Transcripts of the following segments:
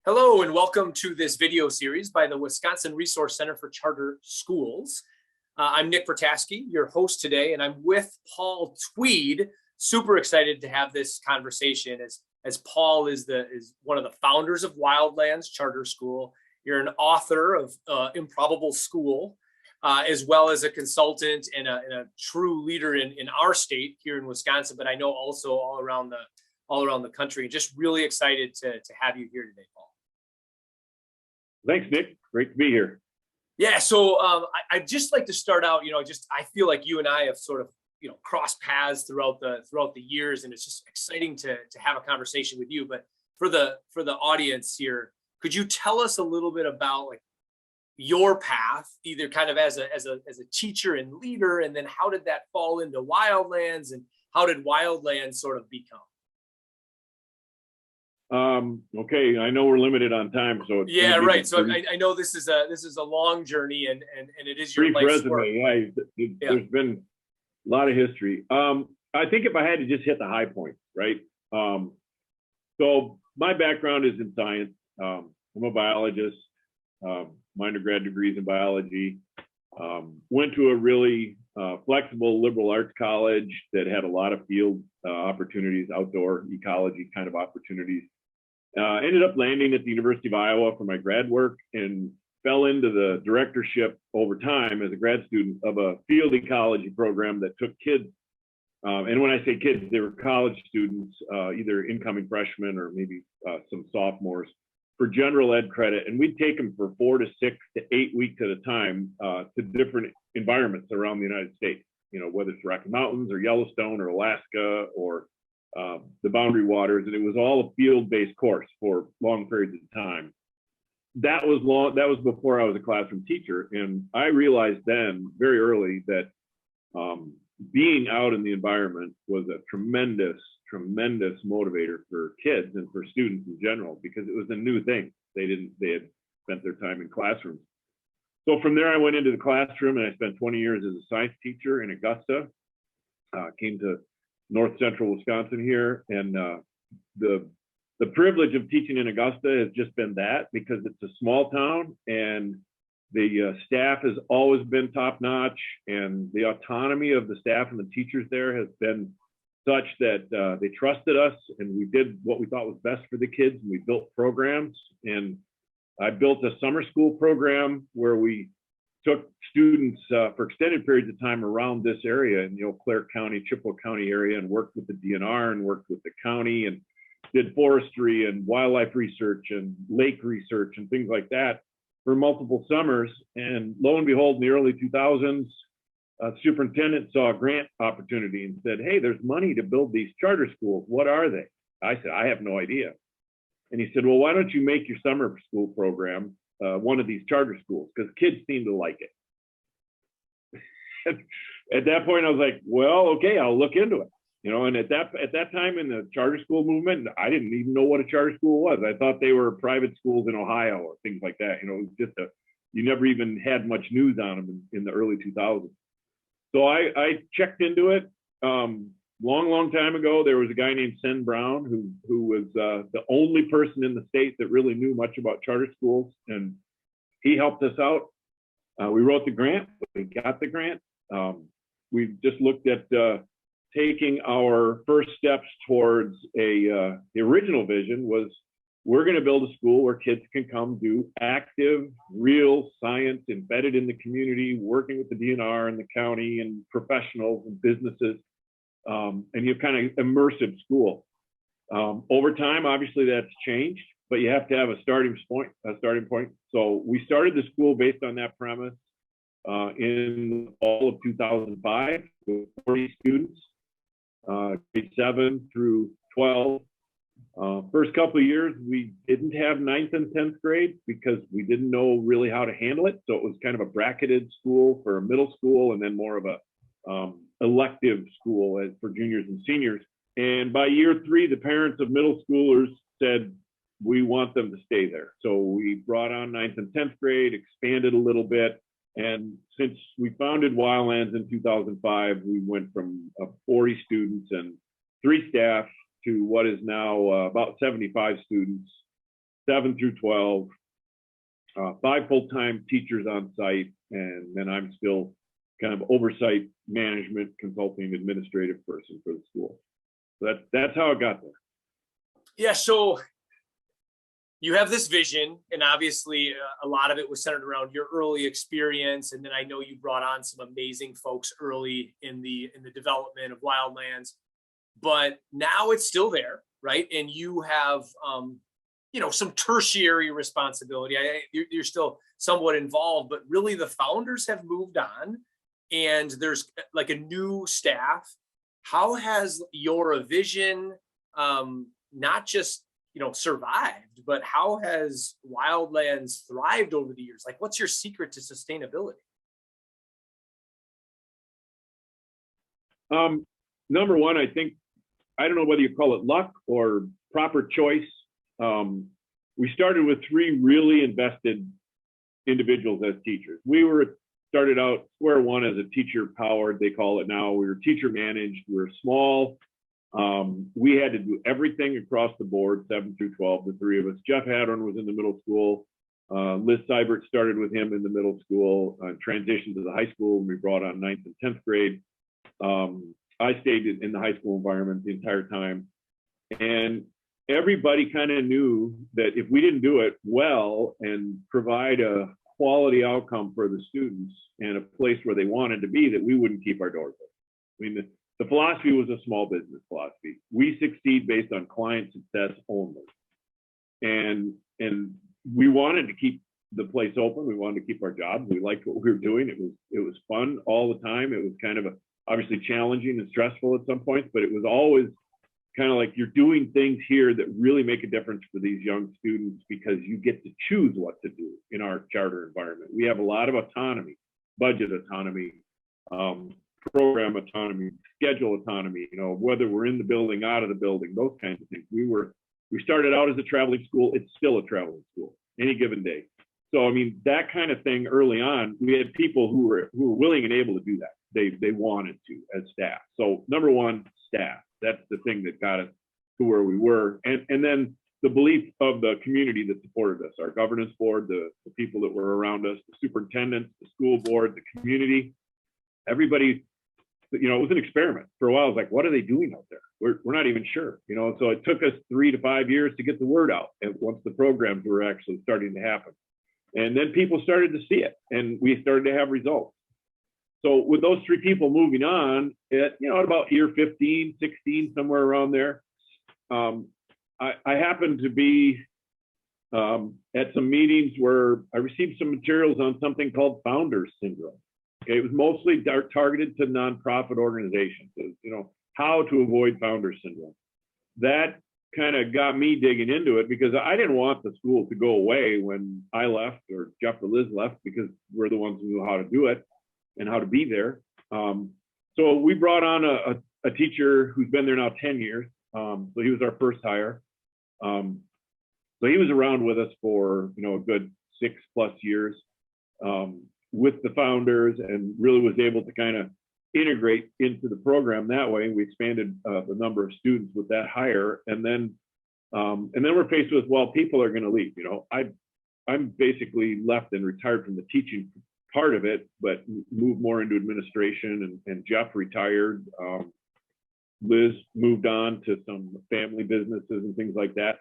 Hello and welcome to this video series by the Wisconsin Resource Center for Charter Schools. I'm Nick Pertasky, your host today, and I'm with Paul Tweed. Super excited to have this conversation as Paul is one of the founders of Wildlands Charter School. You're an author of Improbable School, as well as a consultant and a true leader in our state here in Wisconsin, but I know also all around the country. Just really excited to have you here today, Paul. Thanks, Nick. Great to be here. Yeah, so I'd just like to start out, I feel like you and I have sort of, crossed paths throughout the years, and it's just exciting to have a conversation with you. But for the audience here, could you tell us a little bit about like your path, either kind of as a teacher and leader, and then how did that fall into Wildlands, and how did Wildlands sort of become? Okay, I know we're limited on time, so yeah, right. So I know this is a long journey, and it is your life's resume. Work. Yeah, there's been a lot of history. I think if I had to just hit the high points, right? So my background is in science. I'm a biologist. My undergrad degrees in biology. Went to a really flexible liberal arts college that had a lot of field opportunities, outdoor ecology kind of opportunities. Ended up landing at the University of Iowa for my grad work and fell into the directorship over time as a grad student of a field ecology program that took kids. And when I say kids, they were college students, either incoming freshmen or maybe some sophomores, for general ed credit. And we'd take them for 4 to 6 to 8 weeks at a time to different environments around the United States, whether it's Rocky Mountains or Yellowstone or Alaska or the Boundary Waters. And it was all a field-based course for long periods of time. That was before I was a classroom teacher. And I realized then very early that being out in the environment was a tremendous motivator for kids and for students in general, because it was a new thing. They had spent their time in classrooms. So from there, I went into the classroom and I spent 20 years as a science teacher in Augusta. Came to North Central Wisconsin here, and the privilege of teaching in Augusta has just been that, because it's a small town and the staff has always been top notch, and the autonomy of the staff and the teachers there has been such that they trusted us, and we did what we thought was best for the kids, and we built programs. And I built a summer school program where we took students for extended periods of time around this area in the Eau Claire County, Chippewa County area, and worked with the DNR and worked with the county and did forestry and wildlife research and lake research and things like that for multiple summers. And lo and behold, in the early 2000s, superintendent saw a grant opportunity and said, "Hey, there's money to build these charter schools. What are they?" I said, "I have no idea." And he said, "Well, why don't you make your summer school program one of these charter schools, because kids seem to like it." At that point, I was like, "Well, okay, I'll look into it." And at that time in the charter school movement, I didn't even know what a charter school was. I thought they were private schools in Ohio or things like that. It was just you never even had much news on them in the early 2000s. So I checked into it. Long time ago, there was a guy named Sen Brown who was the only person in the state that really knew much about charter schools, and he helped us out. We wrote the grant. We got the grant. We just looked at taking our first steps towards the original vision was, we're going to build a school where kids can come do active, real science embedded in the community, working with the DNR and the county and professionals and businesses. And you have kind of immersive school. Over time, obviously that's changed, but you have to have a starting point. So we started the school based on that premise in all of 2005 with 40 students, grade 7 through 12. First couple of years, we didn't have 9th and 10th grade because we didn't know really how to handle it. So it was kind of a bracketed school for a middle school, and then more of a elective school for juniors and seniors. And by year 3, the parents of middle schoolers said, "We want them to stay there." So we brought on 9th and 10th grade, expanded a little bit. And since we founded Wildlands in 2005, we went from 40 students and 3 staff to what is now about 75 students 7 through 12, 5 full-time teachers on site, and then I'm still kind of oversight, management, consulting, administrative person for the school. So that's how it got there. Yeah, so you have this vision, and obviously a lot of it was centered around your early experience, and then I know you brought on some amazing folks early in the development of Wildlands, but now it's still there, right? And you have some tertiary responsibility. You're still somewhat involved, but really the founders have moved on, and there's like a new staff. How has your vision not just survived, but how has Wildlands thrived over the years? Like, what's your secret to sustainability? Number one, I think, I don't know whether you call it luck or proper choice. We started with 3 really invested individuals as teachers. We started out square one as a teacher powered, they call it now. We were teacher managed, we were small. We had to do everything across the board, 7 through 12, the 3 of us. Jeff Hadron was in the middle school. Liz Seibert started with him in the middle school, transitioned to the high school, and we brought on 9th and 10th grade. I stayed in the high school environment the entire time. And everybody kind of knew that if we didn't do it well and provide a quality outcome for the students and a place where they wanted to be, that we wouldn't keep our doors open. I mean, the philosophy was a small business philosophy. We succeed based on client success only. And we wanted to keep the place open. We wanted to keep our jobs. We liked what we were doing. It was fun all the time. It was kind of obviously challenging and stressful at some points, but it was always kind of like you're doing things here that really make a difference for these young students because you get to choose what to do in our charter environment. We have a lot of autonomy, budget autonomy, program autonomy, schedule autonomy, whether we're in the building, out of the building, those kinds of things. We started out as a traveling school. It's still a traveling school any given day. So, I mean, that kind of thing early on, we had people who were willing and able to do that. They wanted to as staff. So number one, staff. That's the thing that got us to where we were. And then the belief of the community that supported us, our governance board, the people that were around us, the superintendents, the school board, the community, everybody, it was an experiment. For a while, I was like, what are they doing out there? We're not even sure, So it took us 3 to 5 years to get the word out. And once the programs were actually starting to happen. And then people started to see it and we started to have results. So with those 3 people moving on, at about year 15, 16, somewhere around there, I happened to be at some meetings where I received some materials on something called Founders Syndrome. Okay, it was mostly targeted to nonprofit organizations, how to avoid Founders Syndrome. That kind of got me digging into it because I didn't want the school to go away when I left or Jeff or Liz left because we're the ones who knew how to do it and how to be there. So we brought on a teacher who's been there now 10 years. So he was our first hire. So he was around with us for, a good 6+ years with the founders and really was able to kind of integrate into the program that way. We expanded the number of students with that hire. And then we're faced with, well, people are going to leave. I'm basically left and retired from the teaching part of it, but moved more into administration and Jeff retired. Liz moved on to some family businesses and things like that.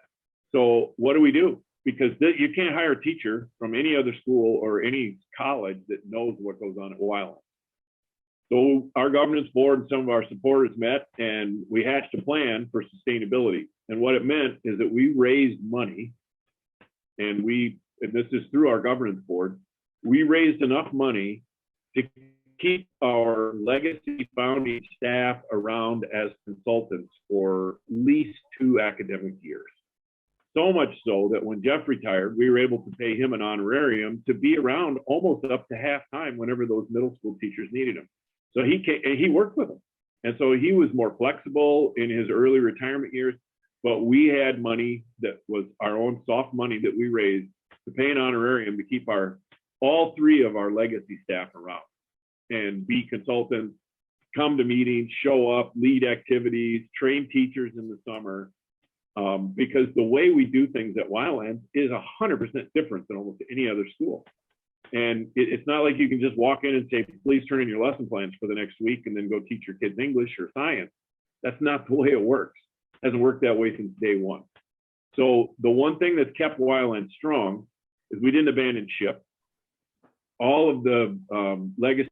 So what do we do? Because you can't hire a teacher from any other school or any college that knows what goes on at Wildlands. So our governance board and some of our supporters met and we hatched a plan for sustainability. And what it meant is that we raised money and this is through our governance board, we raised enough money to keep our legacy founding staff around as consultants for at least 2 academic years. So much so that when Jeff retired, we were able to pay him an honorarium to be around almost up to half time whenever those middle school teachers needed him. So he worked with them. And so he was more flexible in his early retirement years, but we had money that was our own soft money that we raised to pay an honorarium to keep all 3 of our legacy staff around and be consultants, come to meetings, show up, lead activities, train teachers in the summer. because the way we do things at Wildlands is 100% different than almost any other school. And it's not like you can just walk in and say, please turn in your lesson plans for the next week and then go teach your kids English or science. That's not the way it works. It hasn't worked that way since day one. So the one thing that's kept Wildlands strong is we didn't abandon ship. All of the legacy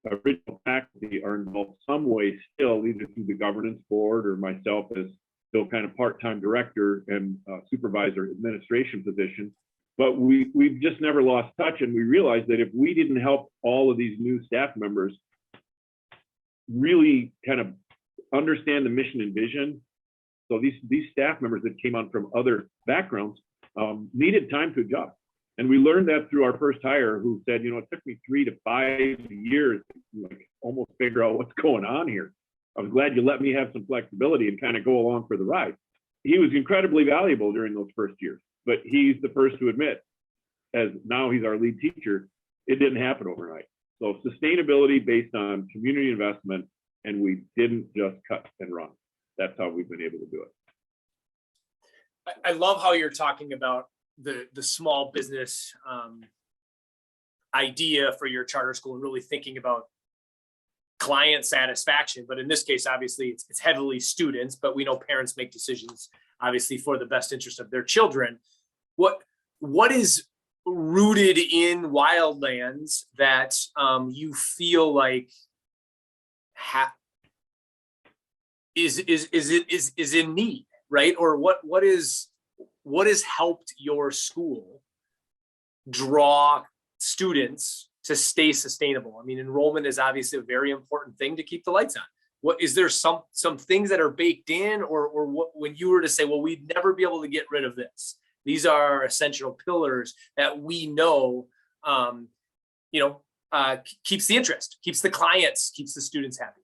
original faculty are involved some way still, either through the governance board or myself as still kind of part-time director and supervisor administration position. But we've just never lost touch, and we realized that if we didn't help all of these new staff members really kind of understand the mission and vision, so these staff members that came on from other backgrounds needed time to adjust. And we learned that through our first hire, who said, it took me 3 to 5 years to almost figure out what's going on here. I was glad you let me have some flexibility and kind of go along for the ride. He was incredibly valuable during those first years, but he's the first to admit, as now he's our lead teacher, it didn't happen overnight. So sustainability based on community investment, and we didn't just cut and run. That's how we've been able to do it. I love how you're talking about the small business idea for your charter school and really thinking about client satisfaction. But in this case, obviously, it's heavily students, but we know parents make decisions, obviously, for the best interest of their children. What is rooted in Wildlands that you feel like is in need, right? Or what has helped your school draw students to stay sustainable? I mean, enrollment is obviously a very important thing to keep the lights on. What is there some things that are baked in, or what, when you were to say, well, we'd never be able to get rid of this, these are essential pillars that we know, keeps the interest, keeps the clients, keeps the students happy?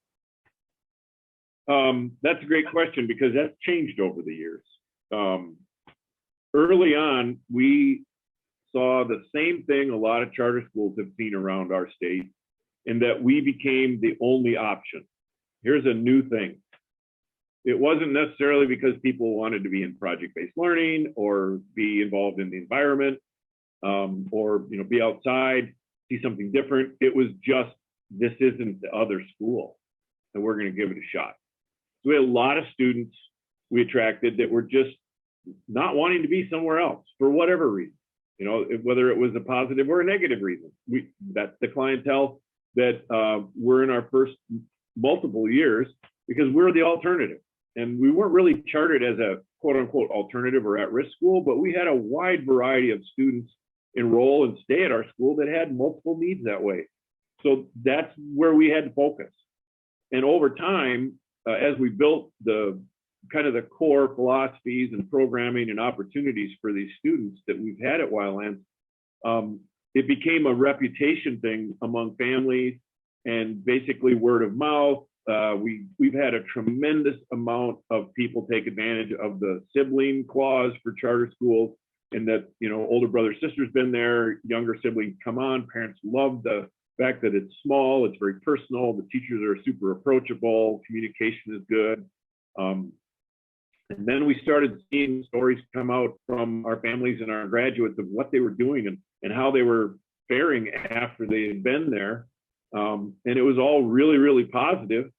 That's a great question, because that's changed over the years. Early on, we saw the same thing a lot of charter schools have seen around our state, in that we became the only option. Here's a new thing. It wasn't necessarily because people wanted to be in project-based learning or be involved in the environment, or be outside, see something different. It was just, this isn't the other school, and we're going to give it a shot. So we had a lot of students we attracted that were just not wanting to be somewhere else for whatever reason, whether it was a positive or a negative reason. That's the clientele that we're in our first multiple years, because we're the alternative. And we weren't really chartered as a quote unquote alternative or at-risk school, but we had a wide variety of students enroll and stay at our school that had multiple needs that way. So that's where we had to focus. And over time, as we built the kind of the core philosophies and programming and opportunities for these students that we've had at Wildlands, it became a reputation thing among families and basically word of mouth. We've had a tremendous amount of people take advantage of the sibling clause for charter schools, and that, older brother, sister's been there, younger siblings come on. Parents love the fact that it's small, it's very personal, the teachers are super approachable, communication is good. And then we started seeing stories come out from our families and our graduates of what they were doing and how they were faring after they had been there. And it was all really, really positive.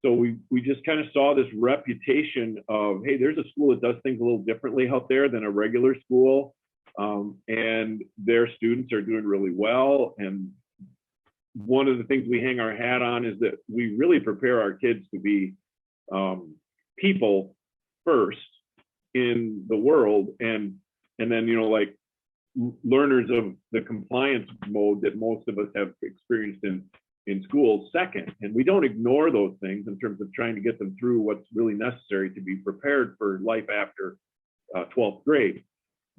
So we just kind of saw this reputation of, hey, there's a school that does things a little differently out there than a regular school. And their students are doing really well. And one of the things we hang our hat on is that we really prepare our kids to be people first in the world, and then learners of the compliance mode that most of us have experienced in schools second. And we don't ignore those things in terms of trying to get them through what's really necessary to be prepared for life after 12th grade.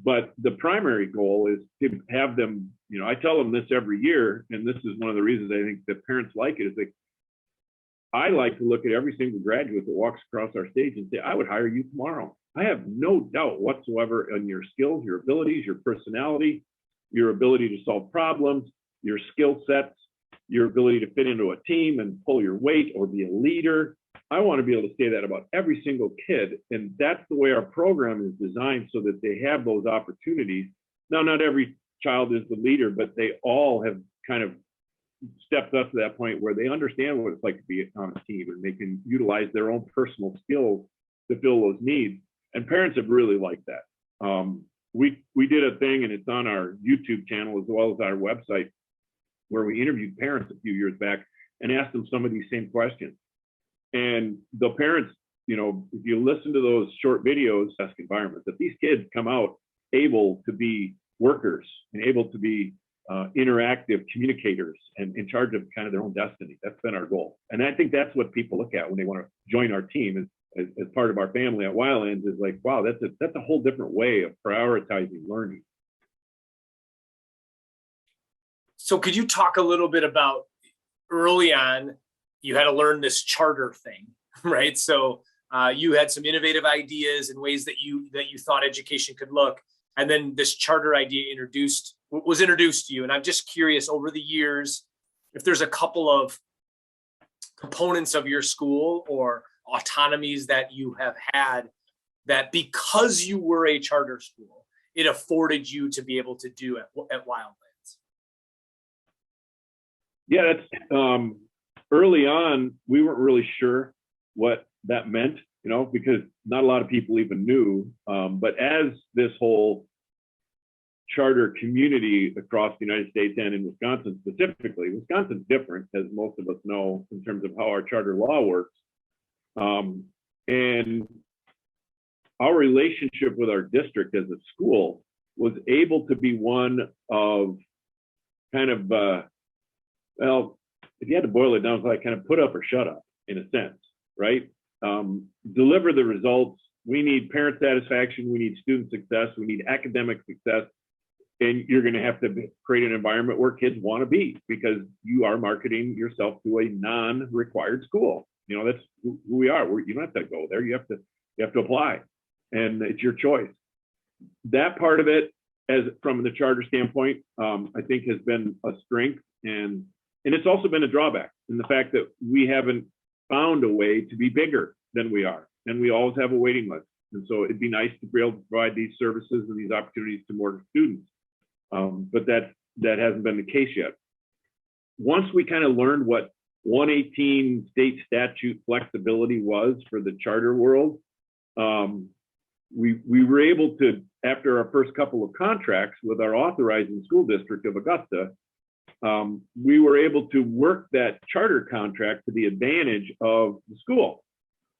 But the primary goal is to have them, I tell them this every year, and this is one of the reasons I think that parents like it, is like, I like to look at every single graduate that walks across our stage and say, I would hire you tomorrow. I have no doubt whatsoever in your skills, your abilities, your personality, your ability to solve problems, your skill sets, your ability to fit into a team and pull your weight or be a leader. I want to be able to say that about every single kid. And that's the way our program is designed, so that they have those opportunities. Now, not every child is the leader, but they all have kind of stepped up to that point where they understand what it's like to be on a team, and they can utilize their own personal skills to fill those needs. And parents have really liked that. We did a thing, and it's on our YouTube channel as well as our website, where we interviewed parents a few years back and asked them some of these same questions. And the parents, you know, if you listen to those short videos, desk environments, that these kids come out able to be workers and able to be interactive communicators and in charge of kind of their own destiny. That's been our goal. And I think that's what people look at when they want to join our team as part of our family at Wildlands, is like, wow, that's a whole different way of prioritizing learning. So could you talk a little bit about early on, you had to learn this charter thing, right? So you had some innovative ideas and ways that you thought education could look. And then this charter idea was introduced to you. And I'm just curious, over the years, if there's a couple of components of your school or autonomies that you have had that, because you were a charter school, it afforded you to be able to do at Wildlands. Yeah, that's early on, we weren't really sure what that meant, you know, because not a lot of people even knew. But as this whole charter community across the United States and in Wisconsin specifically, Wisconsin's different, as most of us know, in terms of how our charter law works. And our relationship with our district as a school was able to be one of kind of, well, if you had to boil it down, it's like kind of put up or shut up in a sense, right? Deliver the results. We need parent satisfaction. We need student success. We need academic success. And you're going to have to create an environment where kids want to be, because you are marketing yourself to a non-required school. You know, that's who we are. You don't have to go there. You have to apply, and it's your choice. That part of it, as from the charter standpoint, I think has been a strength, and it's also been a drawback in the fact that we haven't found a way to be bigger than we are, and we always have a waiting list. And so it'd be nice to be able to provide these services and these opportunities to more students. But that hasn't been the case yet. Once we kind of learned what 118 state statute flexibility was for the charter world, we were able to, after our first couple of contracts with our authorizing school district of Augusta, we were able to work that charter contract to the advantage of the school.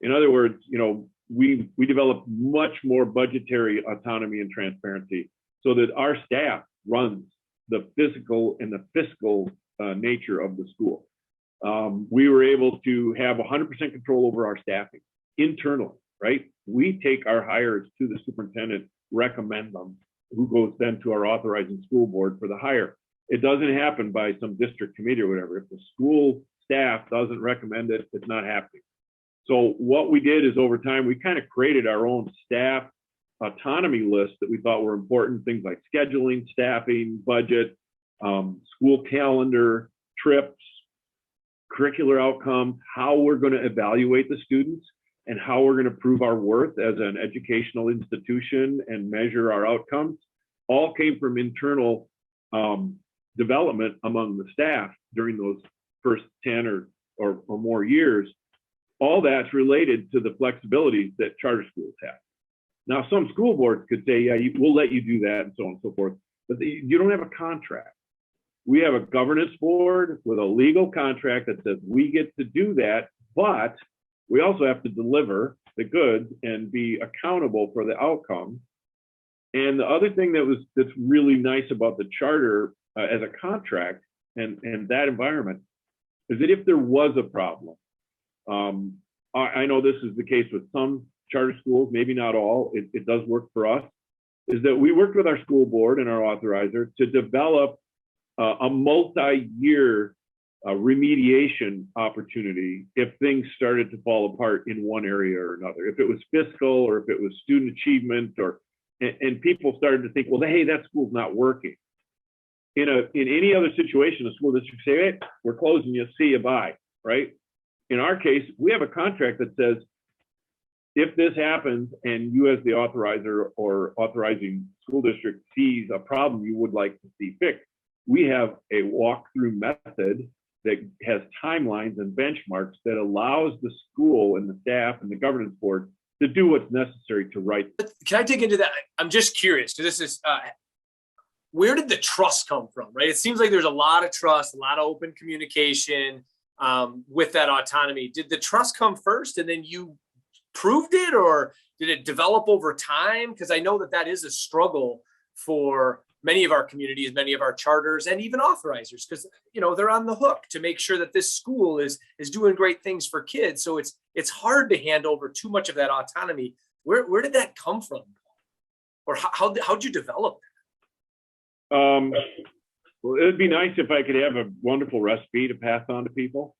In other words, you know, we developed much more budgetary autonomy and transparency, so that our staff runs the physical and the fiscal nature of the school. We were able to have 100% control over our staffing internally, right? We take our hires to the superintendent, recommend them, who goes then to our authorizing school board for the hire. It doesn't happen by some district committee or whatever. If the school staff doesn't recommend it, it's not happening. So what we did is, over time, we kind of created our own staff autonomy lists that we thought were important, things like scheduling, staffing, budget, school calendar, trips, curricular outcomes, how we're going to evaluate the students, and how we're going to prove our worth as an educational institution and measure our outcomes, all came from internal development among the staff during those first 10 or more years. All that's related to the flexibilities that charter schools have. Now, some school boards could say, yeah, we'll let you do that, and so on and so forth, but you don't have a contract. We have a governance board with a legal contract that says we get to do that, but we also have to deliver the goods and be accountable for the outcome. And the other thing that's really nice about the charter as a contract and that environment is that if there was a problem, I know this is the case with some charter schools, maybe not all, it does work for us, is that we worked with our school board and our authorizer to develop a multi-year remediation opportunity if things started to fall apart in one area or another. If it was fiscal, or if it was student achievement, and people started to think, well, hey, that school's not working. In any other situation, a school district say, hey, we're closing you, see you, bye, right? in our case, we have a contract that says, if this happens and you as the authorizer or authorizing school district sees a problem you would like to see fixed, we have a walkthrough method that has timelines and benchmarks that allows the school and the staff and the governance board to do what's necessary to right. Can I dig into that? I'm just curious, because this is, where did the trust come from, right? It seems like there's a lot of trust, a lot of open communication with that autonomy. Did the trust come first and then you proved it, or did it develop over time? Because I know that that is a struggle for many of our communities, many of our charters, and even authorizers, because they're on the hook to make sure that this school is doing great things for kids. So it's hard to hand over too much of that autonomy. Where did that come from, or how'd you develop that? Well, it'd be nice if I could have a wonderful recipe to pass on to people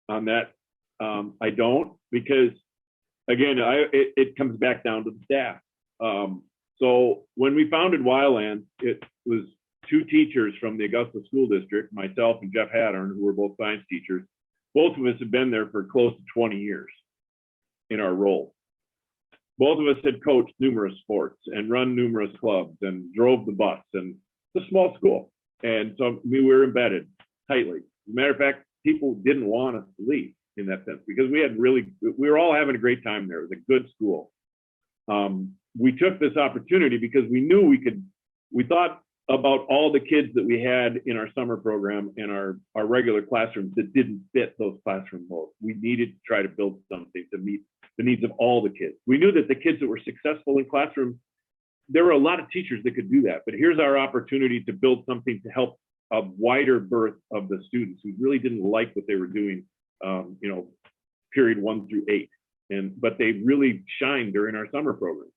on that. I don't, because again, it comes back down to the staff. So when we founded Wildlands, it was two teachers from the Augusta School District, myself and Jeff Hattern, who were both science teachers. Both of us had been there for close to 20 years in our role. Both of us had coached numerous sports and run numerous clubs and drove the bus, and it's a small school. And so we were embedded tightly. As a matter of fact, people didn't want us to leave in that sense, because we were all having a great time there. It was a good school. We took this opportunity because we knew we thought about all the kids that we had in our summer program and our regular classrooms that didn't fit those classroom molds. We needed to try to build something to meet the needs of all the kids. We knew that the kids that were successful in classrooms, there were a lot of teachers that could do that, but here's our opportunity to build something to help a wider berth of the students who really didn't like what they were doing, period 1 through 8. But they really shined during our summer program.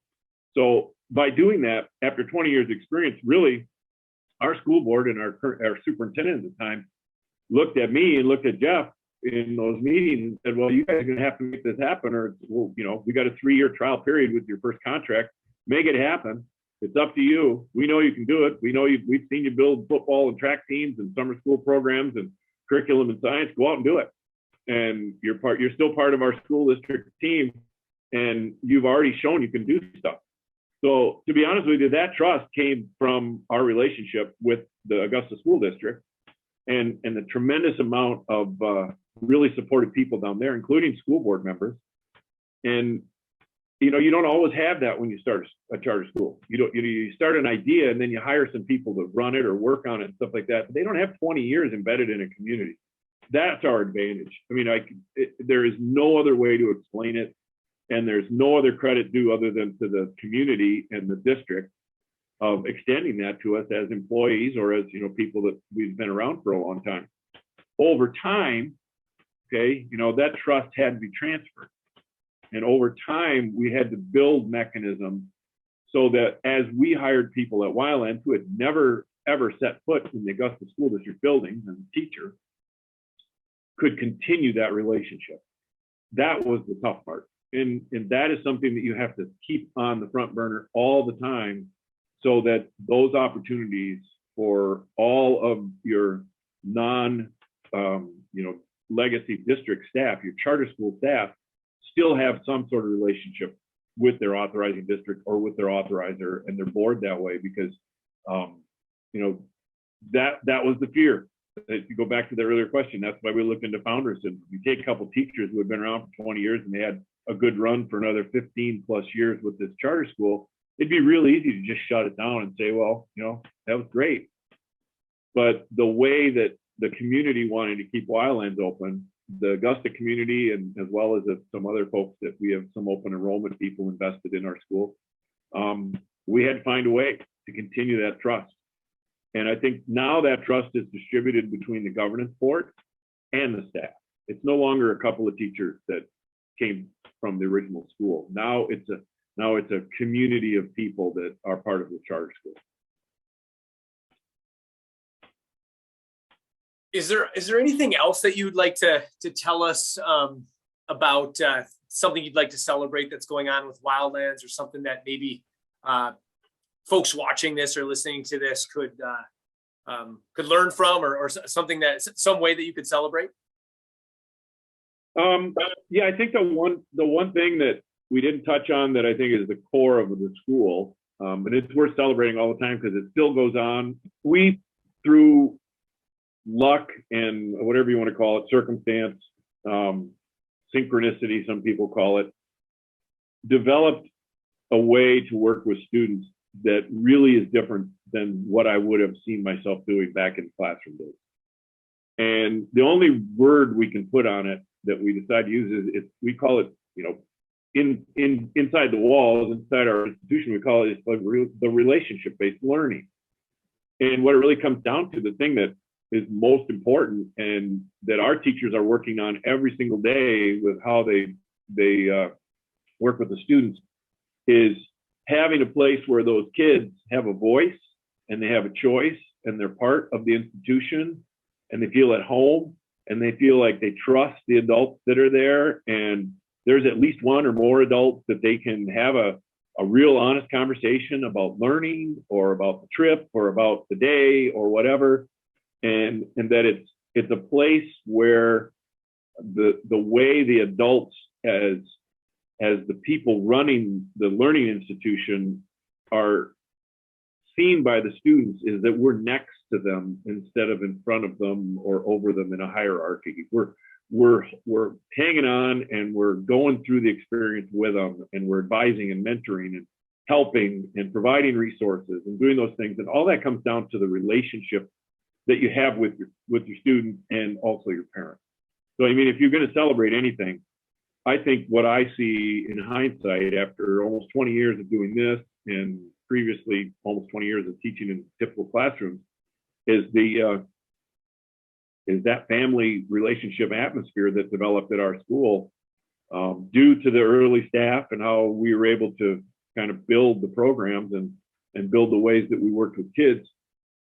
So by doing that, after 20 years experience, really our school board and our superintendent at the time looked at me and looked at Jeff in those meetings and said, well, you guys are going to have to make this happen, or we got a 3-year trial period with your first contract. Make it happen. It's up to you. We know you can do it. We know we've seen you build football and track teams and summer school programs and curriculum and science. Go out and do it. And you're still part of our school district team, and you've already shown you can do stuff. So to be honest with you, that trust came from our relationship with the Augusta School District and the tremendous amount of really supportive people down there, including school board members. And you don't always have that when you start a charter school. You start an idea and then you hire some people to run it or work on it and stuff like that. But they don't have 20 years embedded in a community. That's our advantage. I mean, there is no other way to explain it. And there's no other credit due other than to the community and the district of extending that to us as employees or as, people that we've been around for a long time. Over time, that trust had to be transferred. And over time, we had to build mechanisms so that as we hired people at Wildlands who had never, ever set foot in the Augusta School District buildings as a teacher, could continue that relationship. That was the tough part. And that is something that you have to keep on the front burner all the time so that those opportunities for all of your legacy district staff, your charter school staff, still have some sort of relationship with their authorizing district or with their authorizer and their board that way, because that was the fear. If you go back to the earlier question, that's why we looked into founders. And you take a couple of teachers who had been around for 20 years and they had a good run for another 15 plus years with this charter school, it'd be real easy to just shut it down and say, well, that was great. But the way that the community wanted to keep Wildlands open, the Augusta community, and as well as some other folks that we have some open enrollment people invested in our school, we had to find a way to continue that trust. And I think now that trust is distributed between the governance board and the staff. It's no longer a couple of teachers that came from the original school. Now it's a community of people that are part of the charter school. Is there anything else that you'd like to tell us about something you'd like to celebrate that's going on with Wildlands, or something that maybe folks watching this or listening to this could learn from, or something some way that you could celebrate? Yeah, I think the one thing that we didn't touch on that I think is the core of the school, and it's worth celebrating all the time because it still goes on. We, through luck and whatever you want to call it, circumstance, synchronicity, some people call it, developed a way to work with students that really is different than what I would have seen myself doing back in classroom days. And the only word we can put on it that we decide to use is we call it, inside the walls, inside our institution, we call it the relationship-based learning. And what it really comes down to, the thing that is most important and that our teachers are working on every single day with how they work with the students, is having a place where those kids have a voice and they have a choice and they're part of the institution and they feel at home and they feel like they trust the adults that are there, and there's at least one or more adults that they can have a real honest conversation about learning or about the trip or about the day or whatever, and that it's a place where the way the adults as the people running the learning institution are seen by the students is that we're next to them instead of in front of them or over them in a hierarchy. We're hanging on and we're going through the experience with them, and we're advising and mentoring and helping and providing resources and doing those things. And all that comes down to the relationship that you have with your students and also your parents. So, I mean, if you're going to celebrate anything, I think what I see in hindsight after almost 20 years of doing this and previously almost 20 years of teaching in typical classrooms is that family relationship atmosphere that developed at our school, due to the early staff and how we were able to kind of build the programs and build the ways that we worked with kids,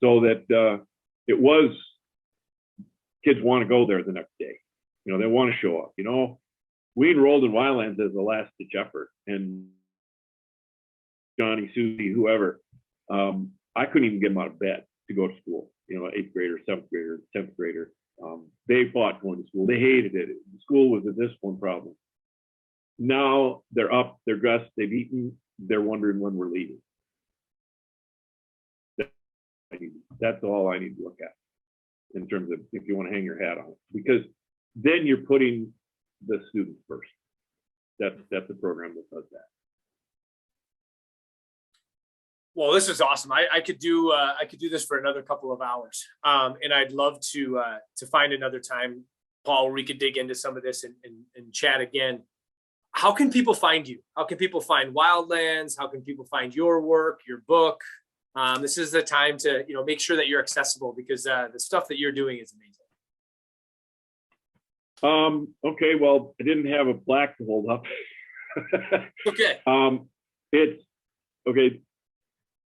so that it was kids want to go there the next day. They want to show up. We enrolled in Wildlands as a last ditch effort, and Johnny, Susie, whoever, I couldn't even get them out of bed to go to school. 8th grader, 7th grader, 10th grader. They fought going to school. They hated it. The school was a discipline problem. Now they're up, they're dressed, they've eaten, they're wondering when we're leaving. That's all I need to look at in terms of if you want to hang your hat on it, because then you're putting the students first. That's a program that does that. Well, this is awesome. I could do this for another couple of hours, and I'd love to find another time, Paul, where we could dig into some of this and chat again. How can people find you? How can people find Wildlands? How can people find your work, your book? This is the time to make sure that you're accessible, because the stuff that you're doing is amazing. Okay. Well, I didn't have a plaque to hold up. Okay. It's okay.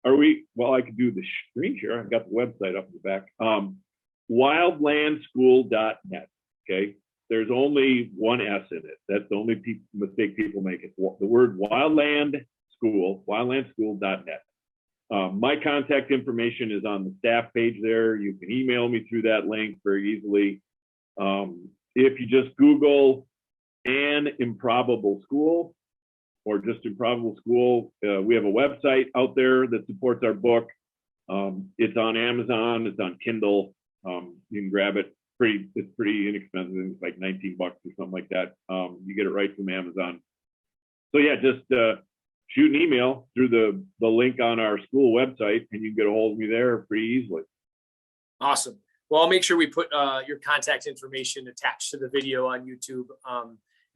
I could do the screen share. I've got the website up in the back. Wildlandschool.net. Okay. There's only one S in it. That's the only mistake people make. It's the word Wildland School, wildlandschool.net. My contact information is on the staff page there. You can email me through that link very easily. If you just Google An Improbable School or just Improbable School, we have a website out there that supports our book. It's on Amazon, it's on Kindle. You can grab it. It's pretty inexpensive. It's like $19 or something like that. You get it right from Amazon. So yeah, just shoot an email through the link on our school website, and you can get a hold of me there pretty easily. Awesome. Well, I'll make sure we put your contact information attached to the video on YouTube,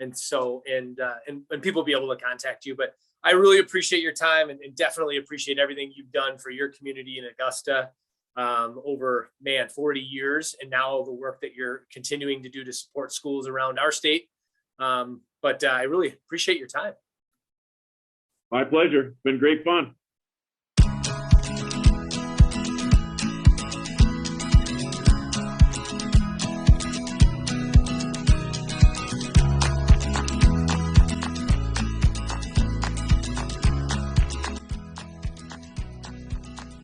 and people will be able to contact you. But I really appreciate your time, and definitely appreciate everything you've done for your community in Augusta over 40 years, and now the work that you're continuing to do to support schools around our state. But I really appreciate your time. My pleasure. It's been great fun.